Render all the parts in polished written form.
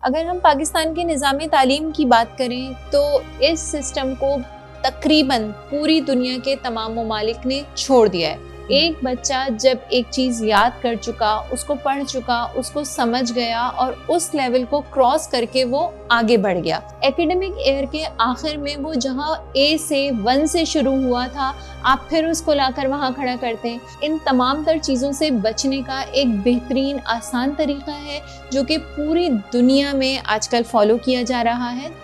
अगर हम पाकिस्तान के निज़ाम तालीम की बात करें तो इस सिस्टम को तकरीबन पूरी दुनिया के तमाम ममालिक ने छोड़ दिया है। एक बच्चा जब एक चीज़ याद कर चुका, उसको पढ़ चुका, उसको समझ गया और उस लेवल को क्रॉस करके वो आगे बढ़ गया। एकेडमिक ईयर के आखिर में वो जहाँ ए से 1 से शुरू हुआ था, आप फिर उसको लाकर वहाँ खड़ा करते हैं। इन तमाम तर चीज़ों से बचने का एक बेहतरीन आसान तरीका है जो कि पूरी दुनिया में आजकल फॉलो किया जा रहा है।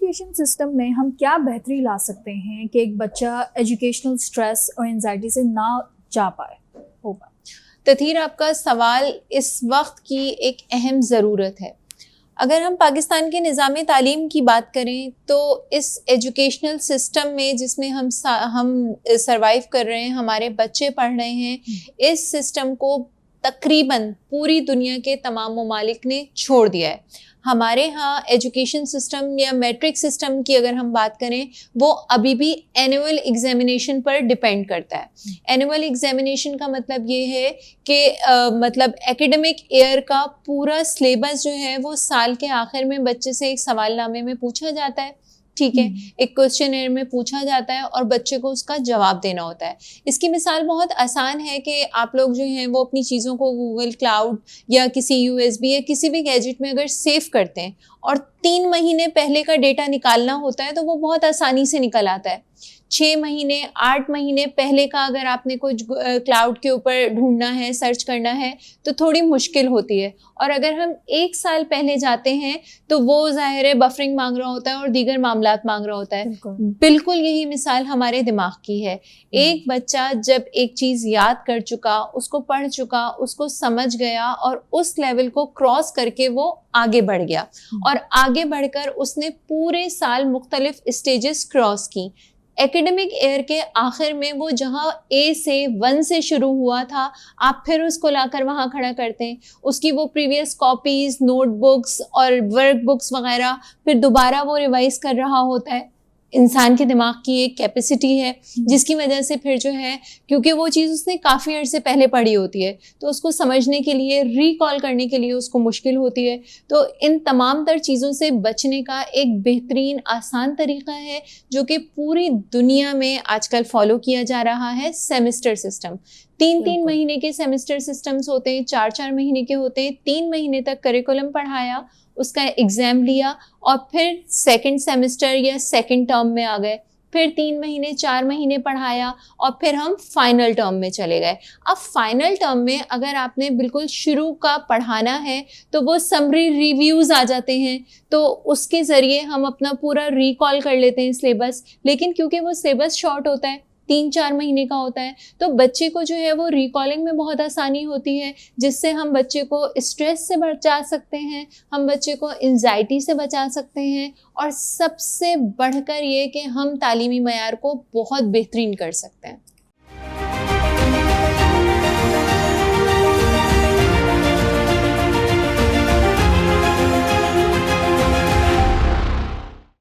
एजुकेशन सिस्टम में हम क्या बेहतरी ला सकते हैं कि एक बच्चा एजुकेशनल स्ट्रेस और एंजाइटी से ना जा पाए होगा? तथीर, आपका सवाल इस वक्त की एक अहम ज़रूरत है। अगर हम पाकिस्तान के निज़ाम तालीम की बात करें तो इस एजुकेशनल सिस्टम में जिसमें हम सर्वाइव कर रहे हैं, हमारे बच्चे पढ़ रहे हैं, इस सिस्टम को तकरीबन पूरी दुनिया के तमाम ममालिक ने छोड़ दिया है। हमारे यहाँ एजुकेशन सिस्टम या मैट्रिक सिस्टम की अगर हम बात करें, वो अभी भी एनुअल एग्जामिनेशन पर डिपेंड करता है। एनुअल एग्जामिनेशन का मतलब ये है कि मतलब एकेडमिक ईयर का पूरा सिलेबस जो है वो साल के आखिर में बच्चे से एक सवालनामे में पूछा जाता है, ठीक है, एक क्वेश्चनर में पूछा जाता है और बच्चे को उसका जवाब देना होता है। इसकी मिसाल बहुत आसान है कि आप लोग जो हैं वो अपनी चीज़ों को गूगल क्लाउड या किसी यूएसबी या किसी भी गैजेट में अगर सेव करते हैं और 3 महीने पहले का डेटा निकालना होता है तो वो बहुत आसानी से निकल आता है। 6 महीने 8 महीने पहले का अगर आपने कुछ क्लाउड के ऊपर ढूंढना है, सर्च करना है तो थोड़ी मुश्किल होती है। और अगर हम 1 साल पहले जाते हैं तो वो ज़ाहिर है बफरिंग मांग रहा होता है और दीगर मामलात मांग रहा होता है। बिल्कुल यही मिसाल हमारे दिमाग की है। एक बच्चा जब एक चीज़ याद कर चुका, उसको पढ़ चुका, उसको समझ गया और उस लेवल को क्रॉस करके वो आगे बढ़ गया और आगे बढ़कर उसने पूरे साल मुख्तलिफ स्टेजेस क्रॉस की। एकेडमिक ईयर के आखिर में वो जहाँ ए से 1 से शुरू हुआ था, आप फिर उसको लाकर वहाँ खड़ा करते हैं। उसकी वो प्रीवियस कॉपीज़, नोटबुक्स और वर्क बुक्स वगैरह फिर दोबारा वो रिवाइज कर रहा होता है। इंसान के दिमाग की एक कैपेसिटी है जिसकी वजह से फिर जो है, क्योंकि वो चीज़ उसने काफ़ी अर्से पहले पढ़ी होती है तो उसको समझने के लिए, रिकॉल करने के लिए उसको मुश्किल होती है। तो इन तमाम तर चीज़ों से बचने का एक बेहतरीन आसान तरीका है जो कि पूरी दुनिया में आजकल फॉलो किया जा रहा है, सेमेस्टर सिस्टम। 3-3 महीने के सेमेस्टर सिस्टम्स होते हैं, 4-4 महीने के होते हैं। 3 महीने तक करिकुलम पढ़ाया, उसका एग्ज़ाम लिया और फिर सेकंड सेमेस्टर या सेकंड टर्म में आ गए। फिर 3 महीने 4 महीने पढ़ाया और फिर हम फाइनल टर्म में चले गए। अब फाइनल टर्म में अगर आपने बिल्कुल शुरू का पढ़ाना है तो वो समरी रिव्यूज़ आ जाते हैं, तो उसके ज़रिए हम अपना पूरा रिकॉल कर लेते हैं सिलेबस। लेकिन क्योंकि वो सिलेबस शॉर्ट होता है, 3-4 महीने का होता है, तो बच्चे को जो है वो रिकॉलिंग में बहुत आसानी होती है, जिससे हम बच्चे को स्ट्रेस से बचा सकते हैं, हम बच्चे को एंजाइटी से बचा सकते हैं और सबसे बढ़कर ये कि हम तालीमी मयार को बहुत बेहतरीन कर सकते हैं।